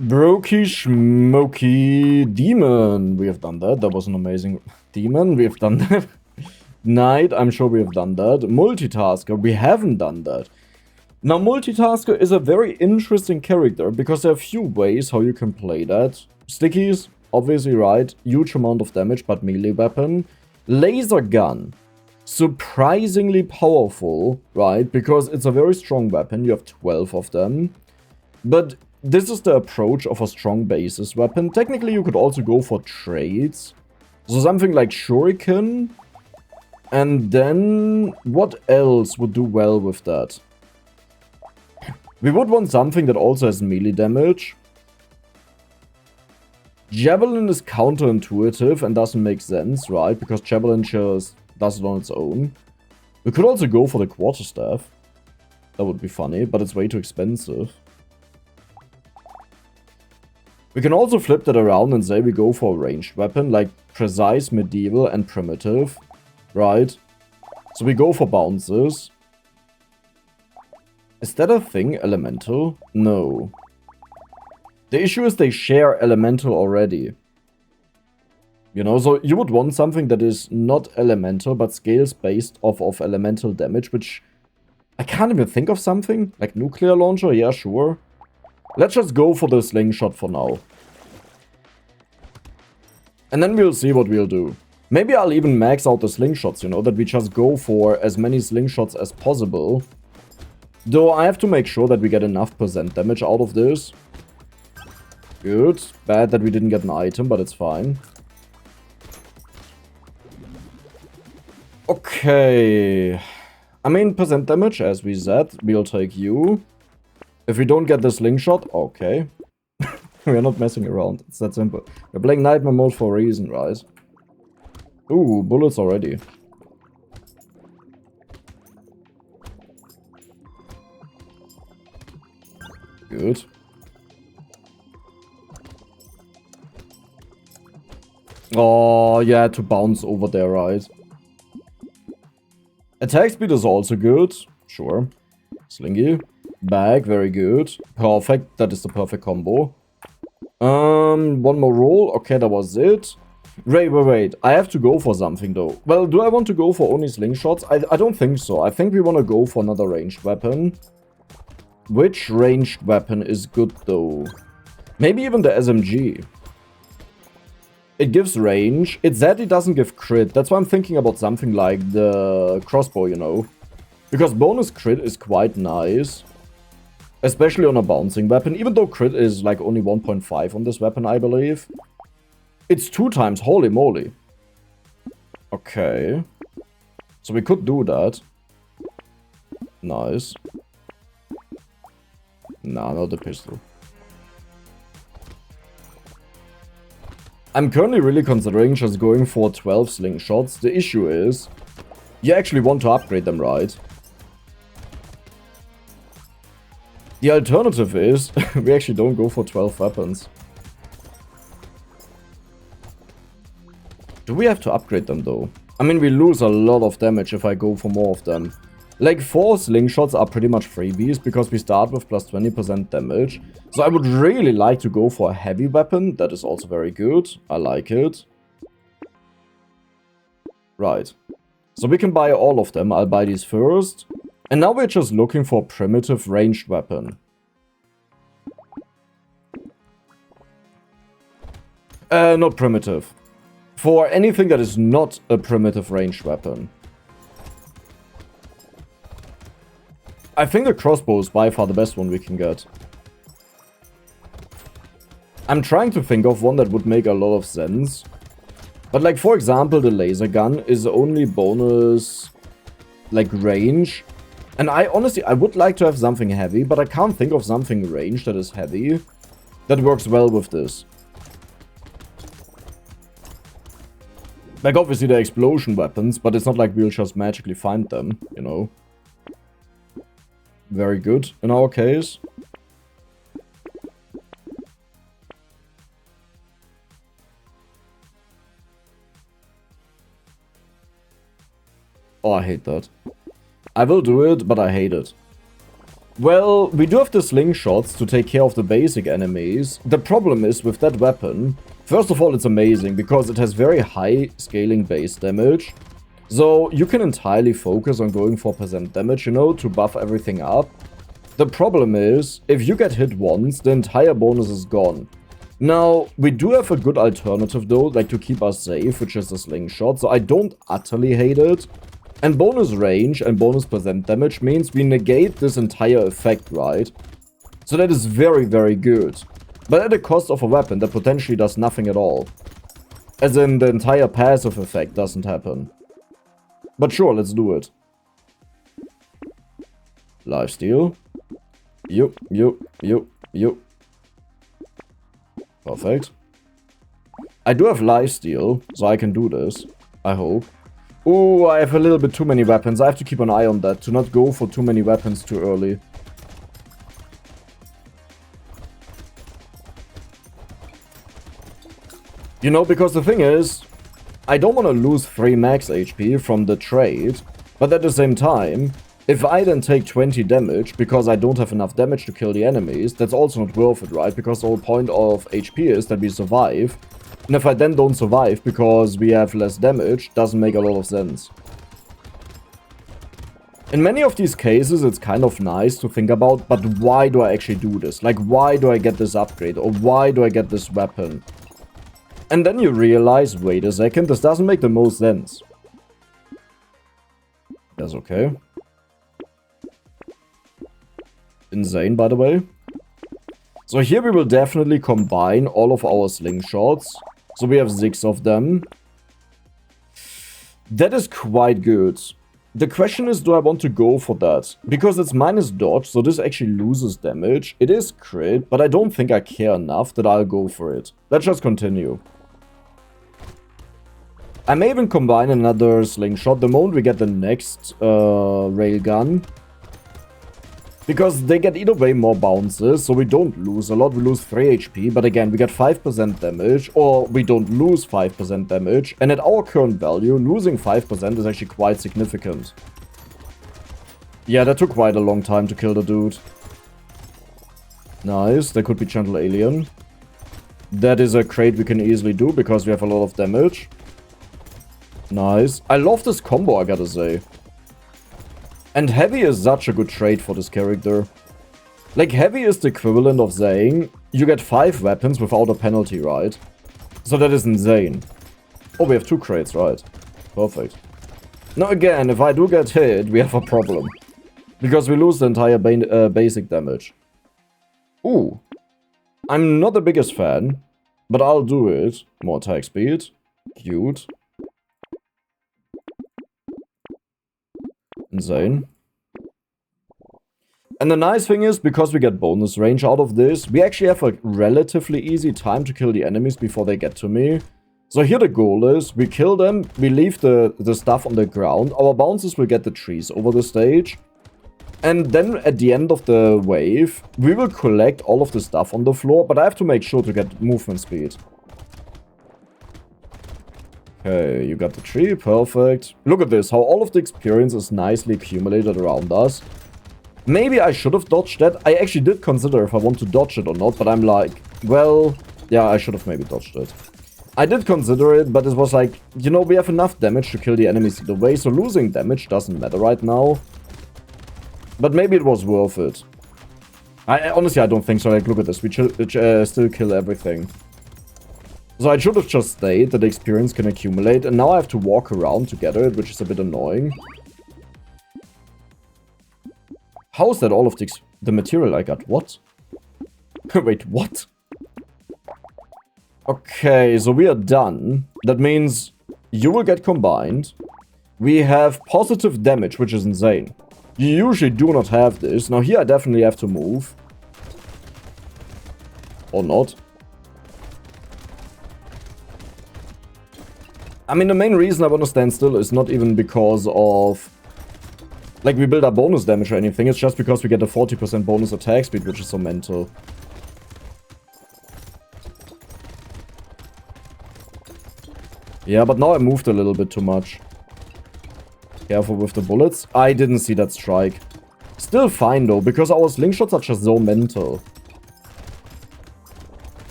Brokey Smoky Demon. We have done that. That was an amazing demon. We have done that. Knight, I'm sure we have done that. Multitasker, we haven't done that. Now, Multitasker is a very interesting character because there are a few ways how you can play that. Stickies, obviously, right? Huge amount of damage, but melee weapon. Laser gun. Surprisingly powerful, right? Because it's a very strong weapon. You have 12 of them. But this is the approach of a strong basis weapon. Technically, you could also go for trades. So something like Shuriken. And then, what else would do well with that? We would want something that also has melee damage. Javelin is counterintuitive and doesn't make sense, right? Because Javelin just does it on its own. We could also go for the quarterstaff. That would be funny, but it's way too expensive. We can also flip that around and say we go for a ranged weapon, like precise, medieval, and primitive, right? So we go for bounces. Is that a thing, elemental? No. The issue is they share elemental already. You know, so you would want something that is not elemental, but scales based off of elemental damage, which I can't even think of something. Like nuclear launcher, yeah, sure. Let's just go for the slingshot for now. And then we'll see what we'll do. Maybe I'll even max out the slingshots, you know, that we just go for as many slingshots as possible. Though I have to make sure that we get enough percent damage out of this. Good. Bad that we didn't get an item, but it's fine. Okay. I mean, percent damage, as we said. We'll take you. If we don't get the slingshot, okay. We're not messing around. It's that simple. We're playing Nightmare mode for a reason, right? Ooh, bullets already. Good. Oh, yeah, to bounce over there, right? Attack speed is also good. Sure. Slingy. Bag, very good. Perfect. That is the perfect combo. One more roll. Okay, that was it. Wait. I have to go for something, though. Well, do I want to go for only slingshots? I don't think so. I think we want to go for another ranged weapon. Which ranged weapon is good, though? Maybe even the SMG. It gives range. It said it doesn't give crit. That's why I'm thinking about something like the crossbow, you know. Because bonus crit is quite nice. Especially on a bouncing weapon. Even though crit is like only 1.5 on this weapon, I believe. It's 2 times. Holy moly. Okay. So we could do that. Nice. Nah, not the pistol. I'm currently really considering just going for 12 slingshots. The issue is, you actually want to upgrade them, right? The alternative is, we actually don't go for 12 weapons. Do we have to upgrade them, though? I mean, we lose a lot of damage if I go for more of them. Like, 4 slingshots are pretty much freebies, because we start with plus 20% damage. So I would really like to go for a heavy weapon. That is also very good. I like it. Right. So we can buy all of them. I'll buy these first. And now we're just looking for a primitive ranged weapon. Not primitive. For anything that is not a primitive ranged weapon. I think the crossbow is by far the best one we can get. I'm trying to think of one that would make a lot of sense. But like, for example, the laser gun is only bonus, like, range. And I would like to have something heavy, but I can't think of something range that is heavy that works well with this. Like, obviously they're explosion weapons, but it's not like we'll just magically find them, you know. Very good in our case. Oh, I hate that. I will do it, but I hate it. Well, we do have the slingshots to take care of the basic enemies. The problem is with that weapon, first of all, it's amazing because it has very high scaling base damage. So you can entirely focus on going for percent damage, you know, to buff everything up. The problem is, if you get hit once, the entire bonus is gone. Now, we do have a good alternative though, like to keep us safe, which is the slingshot, so I don't utterly hate it. And bonus range and bonus percent damage means we negate this entire effect, right? So that is very, very good. But at the cost of a weapon that potentially does nothing at all. As in, the entire passive effect doesn't happen. But sure, let's do it. Lifesteal. Yup. Perfect. I do have lifesteal, so I can do this. I hope. Ooh, I have a little bit too many weapons. I have to keep an eye on that, to not go for too many weapons too early. You know, because the thing is, I don't want to lose 3 max HP from the trade, but at the same time, if I then take 20 damage because I don't have enough damage to kill the enemies, that's also not worth it, right? Because the whole point of HP is that we survive. And if I then don't survive because we have less damage, doesn't make a lot of sense. In many of these cases, it's kind of nice to think about, but why do I actually do this? Like, why do I get this upgrade? Or why do I get this weapon? And then you realize, wait a second, this doesn't make the most sense. That's okay. Insane, by the way. So here we will definitely combine all of our slingshots. So we have 6 of them. That is quite good. The question is, do I want to go for that? Because it's minus dodge, so this actually loses damage. It is crit, but I don't think I care enough that I'll go for it. Let's just continue. I may even combine another slingshot the moment we get the next railgun. Because they get either way more bounces, so we don't lose a lot, we lose 3 HP, but again, we get 5% damage, or we don't lose 5% damage, and at our current value, losing 5% is actually quite significant. Yeah, that took quite a long time to kill the dude. Nice, that could be Gentle Alien. That is a crate we can easily do, because we have a lot of damage. Nice. I love this combo, I gotta say. And Heavy is such a good trait for this character. Like, Heavy is the equivalent of saying, you get 5 weapons without a penalty, right? So that is insane. Oh, we have 2 crates, right? Perfect. Now again, if I do get hit, we have a problem. Because we lose the entire basic damage. Ooh. I'm not the biggest fan, but I'll do it. More attack speed. Cute. Insane. And the nice thing is, because we get bonus range out of this, we actually have a relatively easy time to kill the enemies before they get to me. So here the goal is, we kill them, we leave the stuff on the ground, our bouncers will get the trees over the stage. And then at the end of the wave, we will collect all of the stuff on the floor, but I have to make sure to get movement speed. Okay, you got the tree, perfect. Look at this, how all of the experience is nicely accumulated around us. Maybe I should have dodged that. I actually did consider if I want to dodge it or not, but I'm like, well, yeah, I should have maybe dodged it. I did consider it, but it was like, you know, we have enough damage to kill the enemies either way, so losing damage doesn't matter right now. But maybe it was worth it. Honestly, I don't think so. Like, look at this, we still kill everything. So I should have just stayed, that the experience can accumulate, and now I have to walk around to get it, which is a bit annoying. How is that all of the material I got? What? Wait, what? Okay, so we are done. That means you will get combined. We have positive damage, which is insane. You usually do not have this. Now here I definitely have to move. Or not. I mean, the main reason I want to stand still is not even because of... like, we build up bonus damage or anything. It's just because we get a 40% bonus attack speed, which is so mental. Yeah, but now I moved a little bit too much. Careful with the bullets. I didn't see that strike. still fine though, because our slingshots are just so mental.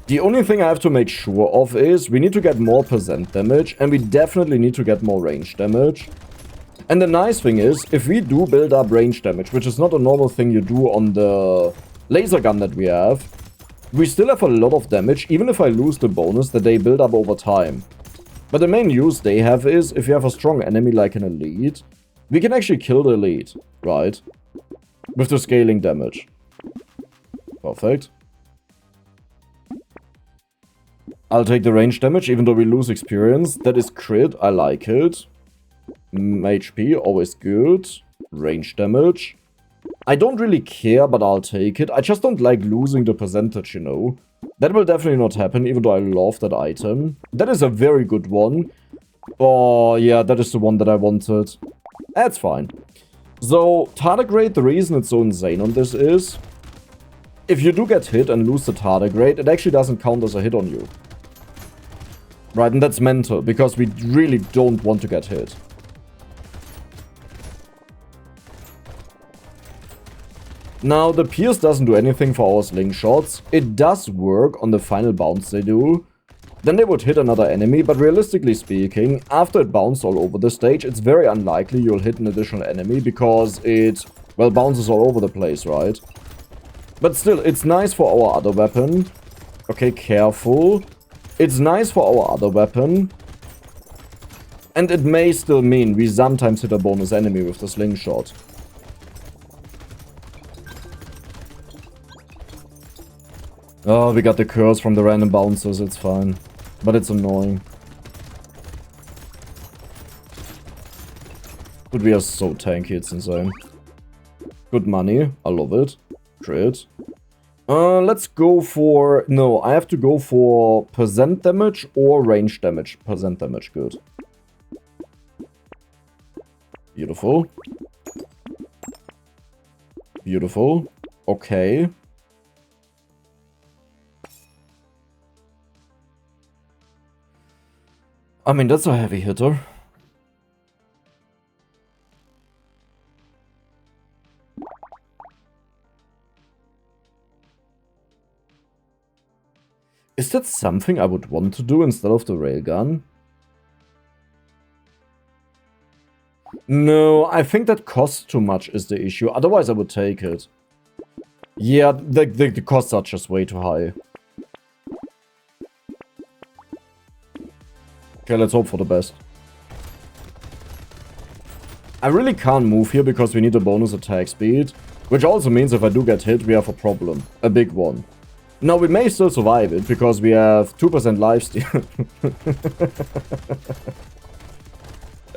The only thing I have to make sure of is we need to get more percent damage, and we definitely need to get more range damage. And the nice thing is, if we do build up range damage, which is not a normal thing you do on the laser gun that we have, we still have a lot of damage, even if I lose the bonus that they build up over time. But the main use they have is, if you have a strong enemy like an elite, we can actually kill the elite, right? With the scaling damage. Perfect. I'll take the range damage, even though we lose experience. That is crit, I like it. HP, always good. Range damage. I don't really care, but I'll take it. I just don't like losing the percentage, you know. That will definitely not happen, even though I love that item. That is a very good one. Oh, yeah, that is the one that I wanted. That's fine. So, tardigrade, the reason it's so insane on this is, if you do get hit and lose the tardigrade, it actually doesn't count as a hit on you. Right, and that's mental, because we really don't want to get hit. Now, the pierce doesn't do anything for our slingshots. It does work on the final bounce they do. Then they would hit another enemy, but realistically speaking, after it bounced all over the stage, it's very unlikely you'll hit an additional enemy, because it, well, bounces all over the place, right? But still, it's nice for our other weapon. Okay, careful. It's nice for our other weapon. And it may still mean we sometimes hit a bonus enemy with the slingshot. Oh, we got the curse from the random bouncers, it's fine. But it's annoying. But we are so tanky, it's insane. Good money, I love it. Crit. Let's go for... No, I have to go for percent damage or range damage. Percent damage, good. Beautiful. Beautiful. Okay. I mean, that's a heavy hitter. Is that something I would want to do instead of the railgun? No, I think that costs too much is the issue. Otherwise, I would take it. Yeah, the costs are just way too high. Okay, let's hope for the best. I really can't move here because we need a bonus attack speed. Which also means if I do get hit, we have a problem. A big one. Now, we may still survive it because we have 2% lifesteal.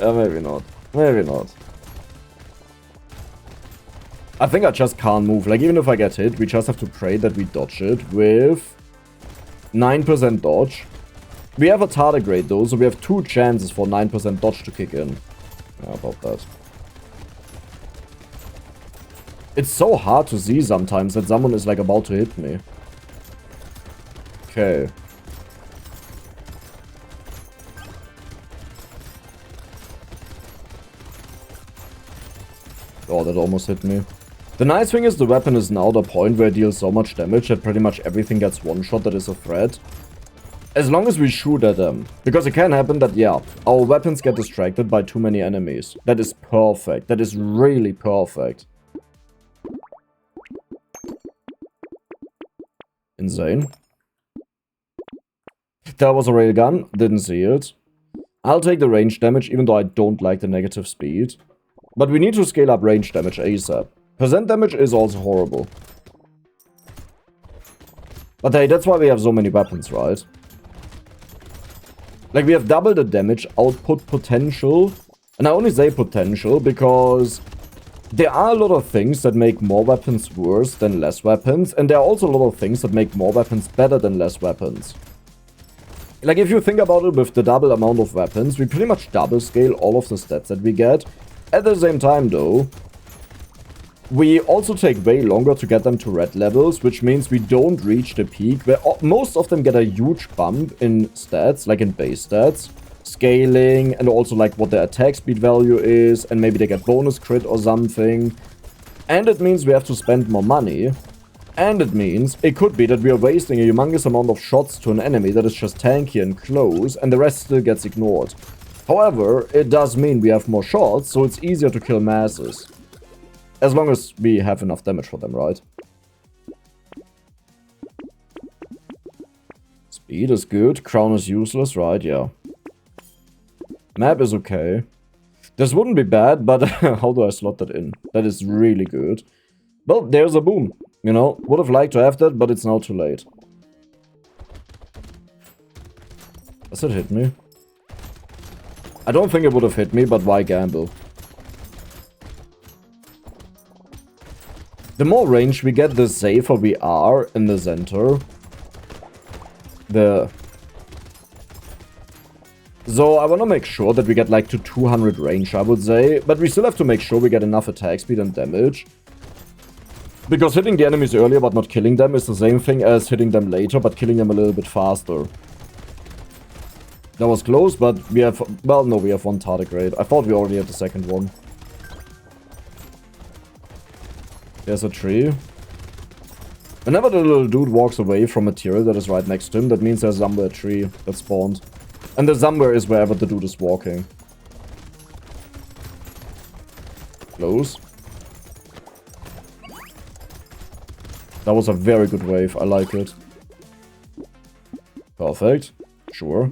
Maybe not. Maybe not. I think I just can't move. Like, even if I get hit, we just have to pray that we dodge it with 9% dodge. We have a tardigrade though, so we have 2 chances for 9% dodge to kick in. How about that? It's so hard to see sometimes that someone is like about to hit me. Okay. Oh, that almost hit me. The nice thing is the weapon is now the point where it deals so much damage that pretty much everything gets one shot that is a threat. As long as we shoot at them. Because it can happen that, yeah, our weapons get distracted by too many enemies. That is perfect. That is really perfect. Insane. That was a railgun. Didn't see it. I'll take the range damage, even though I don't like the negative speed. But we need to scale up range damage ASAP. Percent damage is also horrible. But hey, that's why we have so many weapons, right? Like, we have double the damage output potential. And I only say potential because there are a lot of things that make more weapons worse than less weapons. And there are also a lot of things that make more weapons better than less weapons. Like, if you think about it, with the double amount of weapons, we pretty much double scale all of the stats that we get. At the same time, though, we also take way longer to get them to red levels, which means we don't reach the peak, where most of them get a huge bump in stats, like in base stats. scaling, and also like what their attack speed value is, and maybe they get bonus crit or something. And it means we have to spend more money. And it means it could be that we are wasting a humongous amount of shots to an enemy that is just tanky and close, and the rest still gets ignored. However, it does mean we have more shots, so it's easier to kill masses. As long as we have enough damage for them, right? Speed is good. Crown is useless, right? Yeah. Map is okay. This wouldn't be bad, but how do I slot that in? That is really good. Well, there's a boom. You know, would have liked to have that, but it's now too late. Does it hit me? I don't think it would have hit me, but why gamble? The more range we get, the safer we are in the center. So I want to make sure that we get like to 200 range, I would say. But we still have to make sure we get enough attack speed and damage. Because hitting the enemies earlier but not killing them is the same thing as hitting them later but killing them a little bit faster. That was close, but we have... Well, no, we have one tardigrade. I thought we already had the second one. There's a tree. Whenever the little dude walks away from material that is right next to him, that means there's somewhere a tree that spawned. And the somewhere is wherever the dude is walking. Close. That was a very good wave. I like it. Perfect. Sure.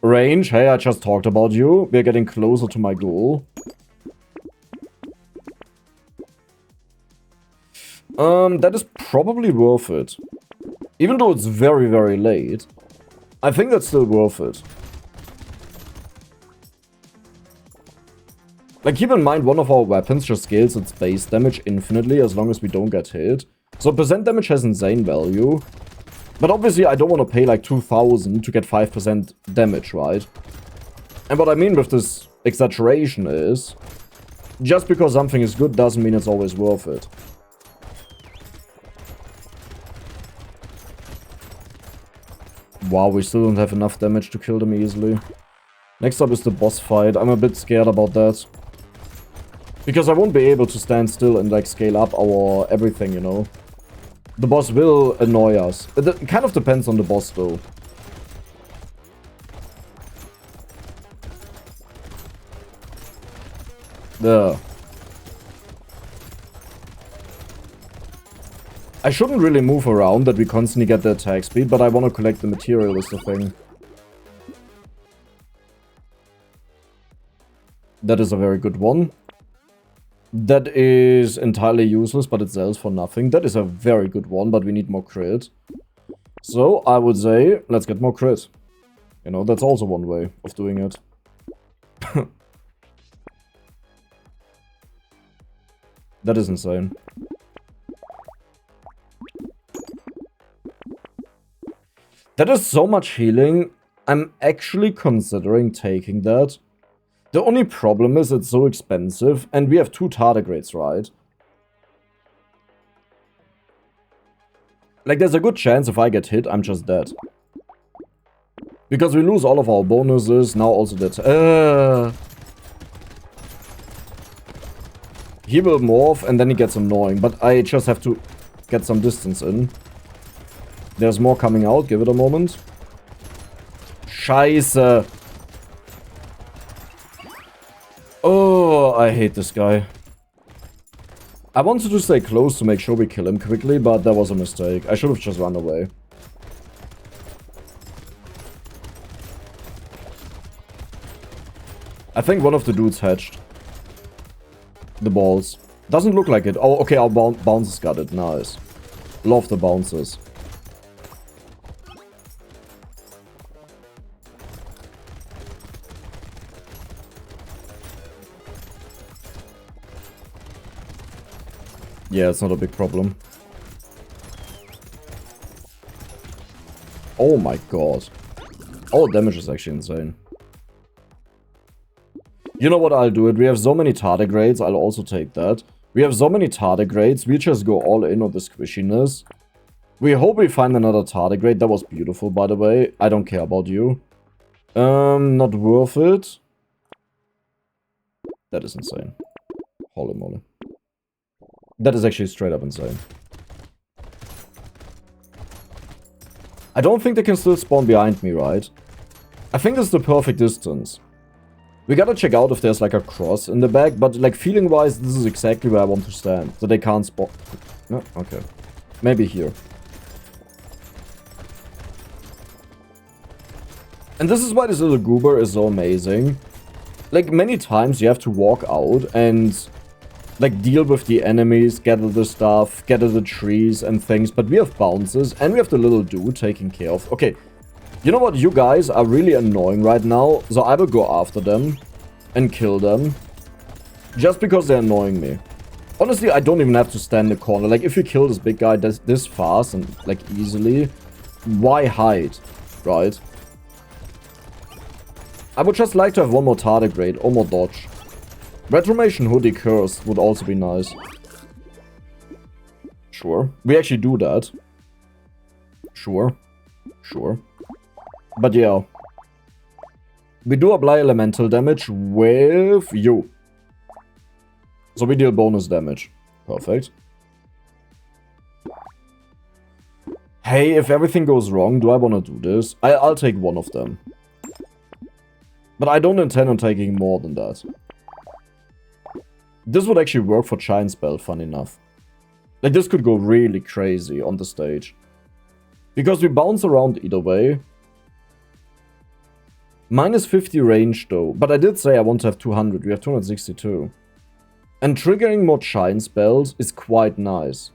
Range. Hey, I just talked about you. We're getting closer to my goal. That is probably worth it. Even though it's very, very late, I think that's still worth it. Like, keep in mind, one of our weapons just scales its base damage infinitely as long as we don't get hit. So percent damage has insane value. But obviously, I don't want to pay like 2,000 to get 5% damage, right? And what I mean with this exaggeration is, just because something is good doesn't mean it's always worth it. Wow, we still don't have enough damage to kill them easily. Next up is the boss fight. I'm a bit scared about that. Because I won't be able to stand still and like scale up our everything, you know. The boss will annoy us. It kind of depends on the boss though. There. I shouldn't really move around that we constantly get the attack speed, but I want to collect the material is the thing. That is a very good one. That is entirely useless, but it sells for nothing. That is a very good one, but we need more crit. So, I would say, let's get more crit. You know, that's also one way of doing it. That is insane. That is so much healing. I'm actually considering taking that. The only problem is it's so expensive, and we have 2 tardigrades, right? Like, there's a good chance if I get hit, I'm just dead. Because we lose all of our bonuses, now also that... He will morph, and then he gets annoying, but I just have to get some distance in. There's more coming out, give it a moment. Scheiße! Oh, I hate this guy. I wanted to stay close to make sure we kill him quickly, but that was a mistake. I should have just run away. I think one of the dudes hatched. The balls. Doesn't look like it. Oh, okay, our bounces got it. Nice. Love the bounces. Yeah, it's not a big problem. Oh my god. All damage is actually insane. You know what, I'll do it. We have so many tardigrades, I'll also take that. We have so many tardigrades, we just go all in on the squishiness. We hope we find another tardigrade. That was beautiful, by the way. I don't care about you. Not worth it. That is insane. Holy moly. That is actually straight up insane. I don't think they can still spawn behind me, right? I think this is the perfect distance. We gotta check out if there's like a cross in the back, but like feeling-wise, this is exactly where I want to stand. So they can't spawn. No? Okay. Maybe here. And this is why this little goober is so amazing. Like, many times you have to walk out and like deal with the enemies, gather the stuff, gather the trees and things, but we have bounces and we have the little dude taken care of. Okay, you know what? You guys are really annoying right now, so I will go after them and kill them just because they're annoying me. Honestly, I don't even have to stand in the corner. Like, if you kill this big guy this fast and like easily, why hide, right? I would just like to have one more tardigrade or more dodge. Retromation Hoodie Cursed would also be nice. Sure. We actually do that. Sure. Sure. But yeah. We do apply elemental damage with you. So we deal bonus damage. Perfect. Hey, if everything goes wrong, do I want to do this? I'll take one of them. But I don't intend on taking more than that. This would actually work for Giant Spell, fun enough. Like, this could go really crazy on the stage. Because we bounce around either way. Minus 50 range though. But I did say I want to have 200. We have 262. And triggering more Giant Spells is quite nice.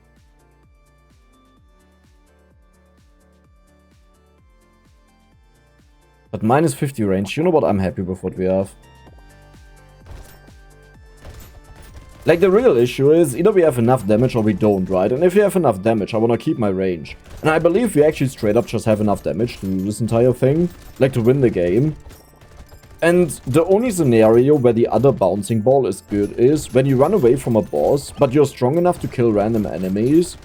But minus 50 range, you know what? I'm happy with what we have. Like, the real issue is, either we have enough damage or we don't, right? And if we have enough damage, I want to keep my range. And I believe we actually straight up just have enough damage to do this entire thing. Like, to win the game. And the only scenario where the other bouncing ball is good is when you run away from a boss, but you're strong enough to kill random enemies.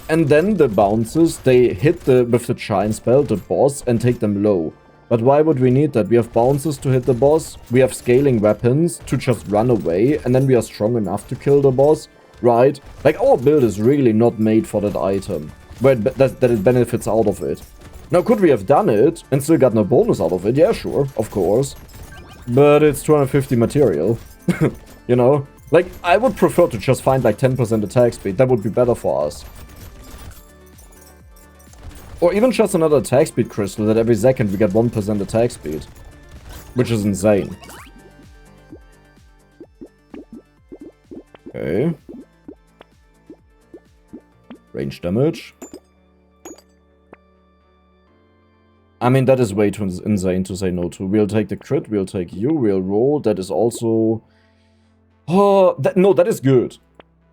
And then the bounces, they hit with the Giant Spell, the boss, and take them low. But why would we need that? We have bounces to hit the boss, we have scaling weapons to just run away, and then we are strong enough to kill the boss, right? Like, our build is really not made for that item, where that it benefits out of it. Now, could we have done it and still got no bonus out of it? Yeah, sure, of course. But it's 250 material, you know? Like, I would prefer to just find like 10% attack speed, that would be better for us. Or even just another attack speed crystal that every second we get 1% attack speed. Which is insane. Okay. Range damage. I mean, that is way too insane to say no to. We'll take the crit, we'll take you, we'll roll. That is also... Oh, no, that is good.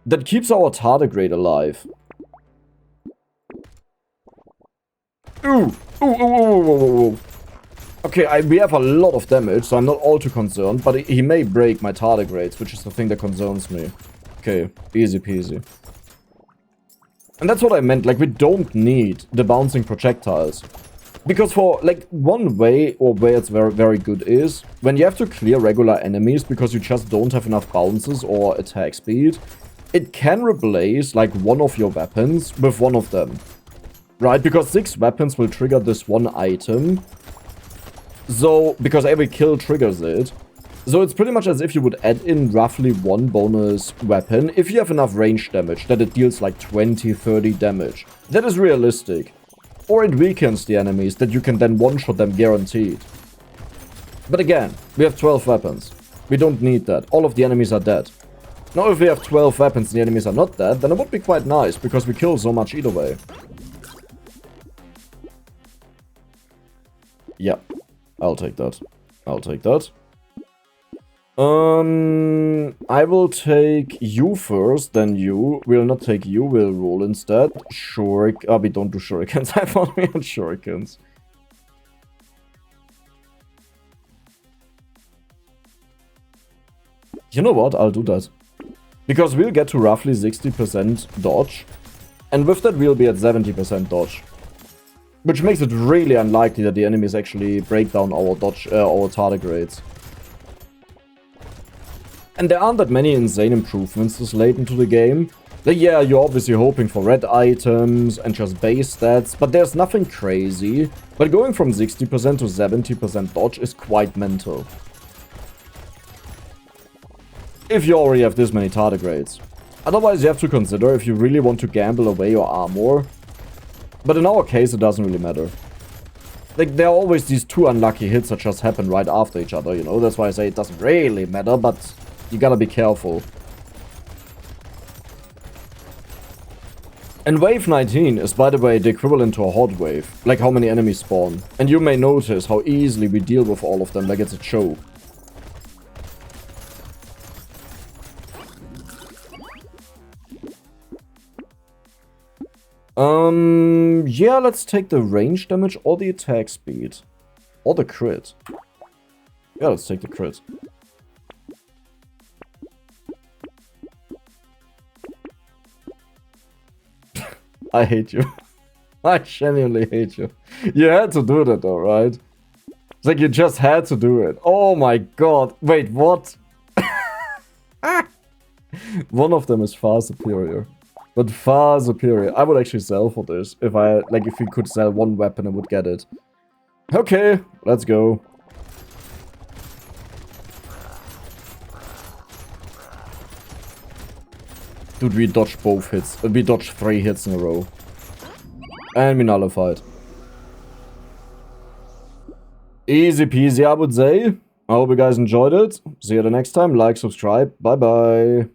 That keeps our tardigrade alive. Ooh, ooh, ooh, ooh, ooh, ooh. Okay, we have a lot of damage, so I'm not all too concerned, but he may break my tardigrades, which is the thing that concerns me. Okay, easy peasy. And that's what I meant, like, we don't need the bouncing projectiles. Because for, like, one way, or where it's very, very good is, when you have to clear regular enemies because you just don't have enough bounces or attack speed, it can replace, like, one of your weapons with one of them. Right, because 6 weapons will trigger this one item. So, because every kill triggers it. So it's pretty much as if you would add in roughly one bonus weapon if you have enough range damage that it deals like 20-30 damage. That is realistic. Or it weakens the enemies that you can then one-shot them guaranteed. But again, we have 12 weapons. We don't need that. All of the enemies are dead. Now if we have 12 weapons and the enemies are not dead, then it would be quite nice because we kill so much either way. Yeah, I'll take that. I'll take that. I will take you first, then you. We'll not take you, we'll roll instead. We don't do shurikens. I thought we had shurikens. You know what? I'll do that. Because we'll get to roughly 60% dodge. And with that, we'll be at 70% dodge. Which makes it really unlikely that the enemies actually break down our our tardigrades. And there aren't that many insane improvements this late into the game. Like, yeah, you're obviously hoping for red items and just base stats, but there's nothing crazy. But going from 60% to 70% dodge is quite mental. If you already have this many tardigrades. Otherwise, you have to consider if you really want to gamble away your armor. But in our case, it doesn't really matter. Like, there are always these two unlucky hits that just happen right after each other, you know? That's why I say it doesn't really matter, but you gotta be careful. And wave 19 is, by the way, the equivalent to a hot wave. Like how many enemies spawn. And you may notice how easily we deal with all of them like it's a choke. Yeah, let's take the range damage or the attack speed. Or the crit. Yeah, let's take the crit. I hate you. I genuinely hate you. You had to do that though, right? It's like you just had to do it. Oh my god. Wait, what? One of them is far superior. But far superior. I would actually sell for this. If we could sell one weapon, I would get it. Okay, let's go. Dude, we dodged both hits. We dodged 3 hits in a row. And we nullified. Easy peasy, I would say. I hope you guys enjoyed it. See you the next time. Like, subscribe. Bye bye.